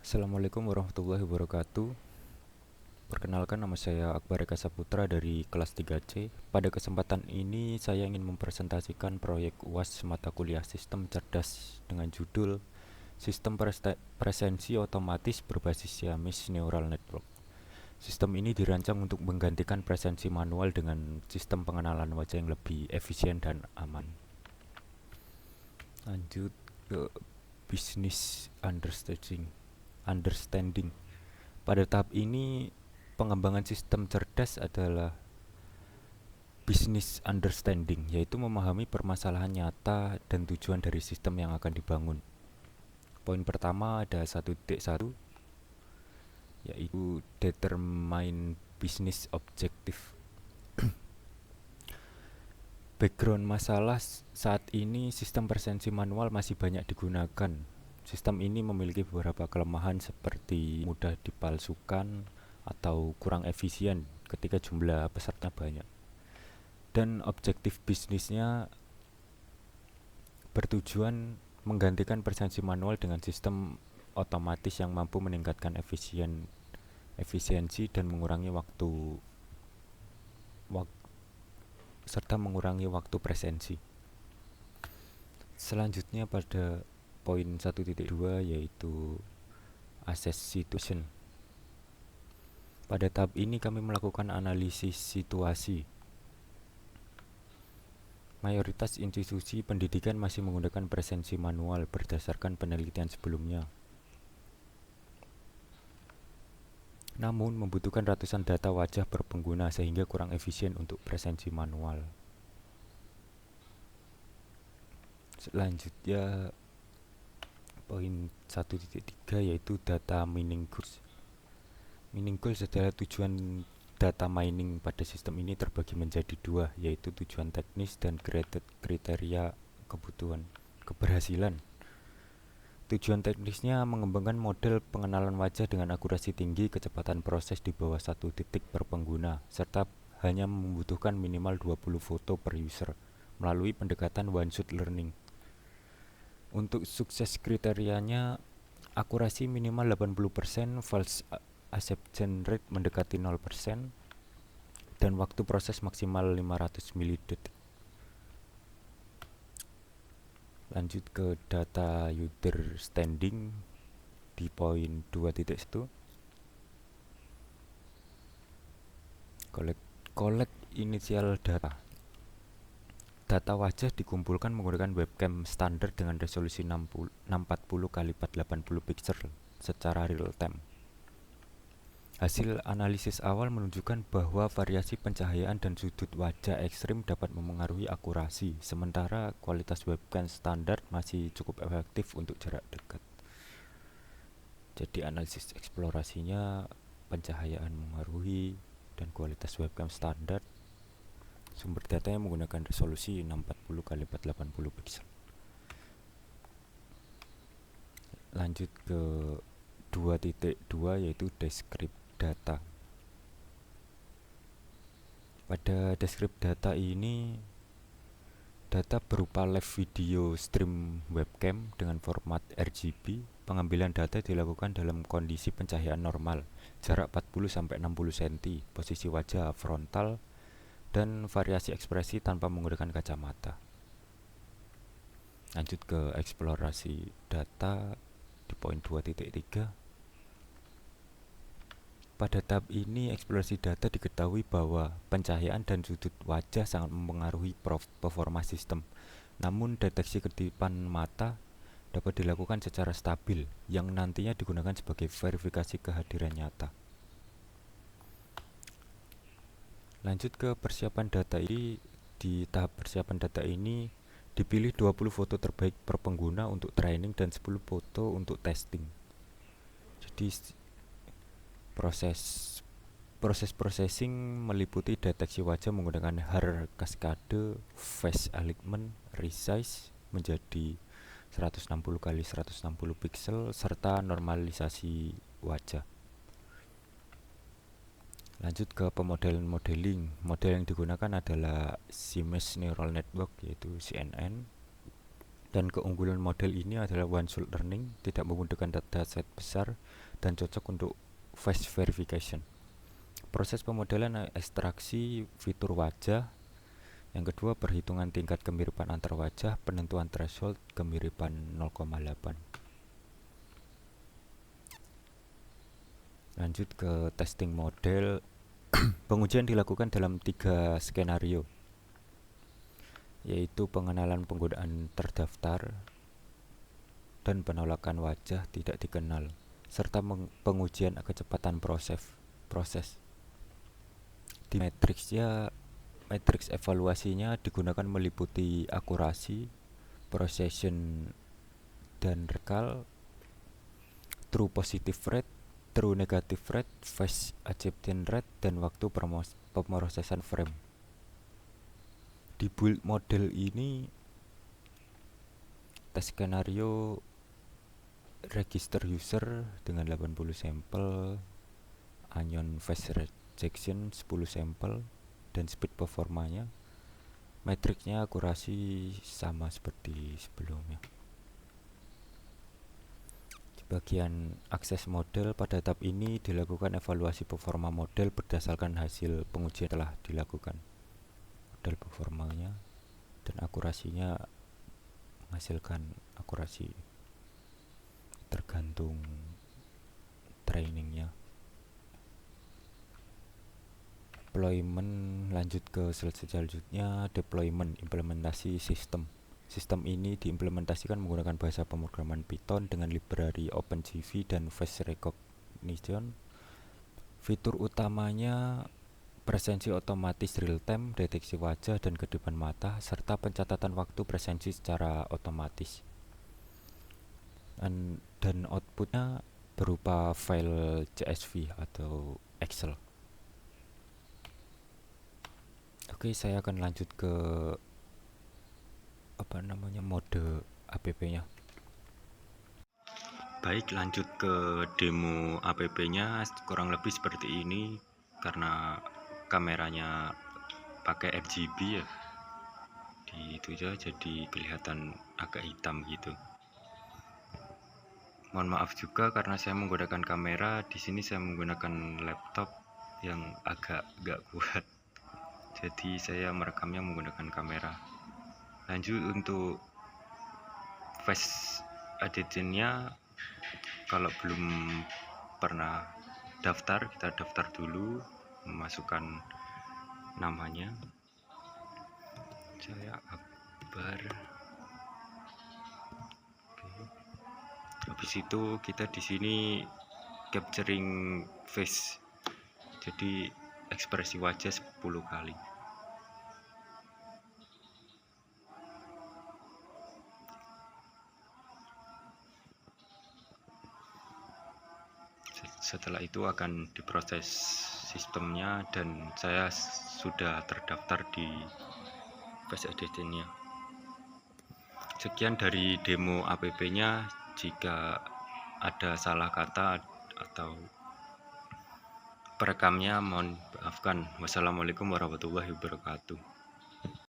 Assalamualaikum warahmatullahi wabarakatuh. Perkenalkan, nama saya Akbar Eka Saputra dari kelas 3C. Pada kesempatan ini saya ingin mempresentasikan proyek UAS mata kuliah Sistem Cerdas dengan judul Sistem Presensi Otomatis Berbasis Siamese Neural Network. Sistem ini dirancang untuk menggantikan presensi manual dengan sistem pengenalan wajah yang lebih efisien dan aman. Lanjut ke Business Understanding. Pada tahap ini, pengembangan sistem cerdas adalah business understanding, yaitu memahami permasalahan nyata dan tujuan dari sistem yang akan dibangun. Poin pertama ada 1.1, yaitu determine business objective. Background masalah saat ini, sistem presensi manual masih banyak digunakan. Sistem ini memiliki beberapa kelemahan seperti mudah dipalsukan atau kurang efisien ketika jumlah peserta banyak. Dan objektif bisnisnya bertujuan menggantikan presensi manual dengan sistem otomatis yang mampu meningkatkan efisiensi dan mengurangi waktu presensi. Selanjutnya pada poin 1.2 yaitu assess situation. Pada tahap ini kami melakukan analisis situasi. Mayoritas institusi pendidikan masih menggunakan presensi manual berdasarkan penelitian sebelumnya. Namun membutuhkan ratusan data wajah per pengguna sehingga kurang efisien untuk presensi manual. Selanjutnya poin 1.3 yaitu data mining goals. Mining goals adalah tujuan data mining pada sistem ini terbagi menjadi dua, yaitu tujuan teknis dan kriteria keberhasilan. Tujuan teknisnya mengembangkan model pengenalan wajah dengan akurasi tinggi, kecepatan proses di bawah 1 detik per pengguna, serta hanya membutuhkan minimal 20 foto per user melalui pendekatan one-shot learning. Untuk sukses kriterianya, akurasi minimal 80%, false acceptance rate mendekati 0%, dan waktu proses maksimal 500 milidetik. Lanjut ke data user standing di poin 2.1. Collect initial data. Data wajah dikumpulkan menggunakan webcam standar dengan resolusi 640 x 480 pixel secara real time. Hasil analisis awal menunjukkan bahwa variasi pencahayaan dan sudut wajah ekstrim dapat memengaruhi akurasi, sementara kualitas webcam standar masih cukup efektif untuk jarak dekat. Jadi analisis eksplorasinya, pencahayaan mengaruhi dan kualitas webcam standar. Sumber datanya menggunakan resolusi 640 x 480 pixel. Lanjut ke 2.2 yaitu descript data. Pada descript data ini, data berupa live video stream webcam dengan format RGB. Pengambilan data dilakukan dalam kondisi pencahayaan normal, jarak 40-60 cm, posisi wajah frontal, dan variasi ekspresi tanpa menggunakan kacamata. Lanjut ke eksplorasi data di poin 2.3. Pada tahap ini, eksplorasi data diketahui bahwa pencahayaan dan sudut wajah sangat mempengaruhi performa sistem. Namun, deteksi kedipan mata dapat dilakukan secara stabil, yang nantinya digunakan sebagai verifikasi kehadiran nyata. Lanjut ke persiapan data ini. Di tahap persiapan data ini, dipilih 20 foto terbaik per pengguna untuk training dan 10 foto untuk testing. Jadi proses processing meliputi deteksi wajah menggunakan HAR cascade, face alignment, resize menjadi 160 x 160 pixel, serta normalisasi wajah. Lanjut ke pemodelan modeling. Model yang digunakan adalah Siemens Neural Network yaitu CNN. Dan keunggulan model ini adalah one shot learning, tidak membutuhkan dataset besar, dan cocok untuk face verification. Proses pemodelan ekstraksi fitur wajah. Yang kedua, perhitungan tingkat kemiripan antar wajah, penentuan threshold kemiripan 0,8. Lanjut ke testing model. Pengujian dilakukan dalam 3 skenario, yaitu pengenalan penggunaan terdaftar dan penolakan wajah tidak dikenal, serta pengujian kecepatan proses. Di matriks evaluasinya digunakan meliputi akurasi, precision dan recall, true positive rate, true negative rate, phase acceptance rate, dan waktu pemrosesan frame. Di build model ini, tes skenario register user dengan 80 sampel, anion phase rejection 10 sampel, dan speed performanya. Matriksnya akurasi sama seperti sebelumnya. Di bagian akses model, pada tahap ini dilakukan evaluasi performa model berdasarkan hasil pengujian telah dilakukan. Model performanya dan akurasinya menghasilkan akurasi tergantung trainingnya. Deployment, lanjut ke slide selanjutnya, deployment, implementasi sistem. Sistem ini diimplementasikan menggunakan bahasa pemrograman Python dengan library OpenCV dan face recognition. Fitur utamanya presensi otomatis real-time, deteksi wajah dan kedepan mata, serta pencatatan waktu presensi secara otomatis. Dan outputnya berupa file CSV atau Excel. Oke, saya akan lanjut ke mode app-nya. Baik, lanjut ke demo app-nya. Kurang lebih seperti ini karena kameranya pakai RGB ya, di itu aja jadi kelihatan agak hitam gitu. Mohon maaf juga karena saya menggunakan kamera. Di sini saya menggunakan laptop yang agak gak kuat, jadi saya merekamnya menggunakan kamera. Lanjut untuk face editingnya, kalau belum pernah daftar, kita daftar dulu, memasukkan namanya. Saya Akbar. Oke. Habis itu kita di sini capturing face, jadi ekspresi wajah 10 kali. Setelah itu akan diproses sistemnya dan saya sudah terdaftar di face editingnya. Sekian dari demo app-nya. Jika ada salah kata atau perekamnya mohon maafkan. Wassalamualaikum warahmatullahi wabarakatuh.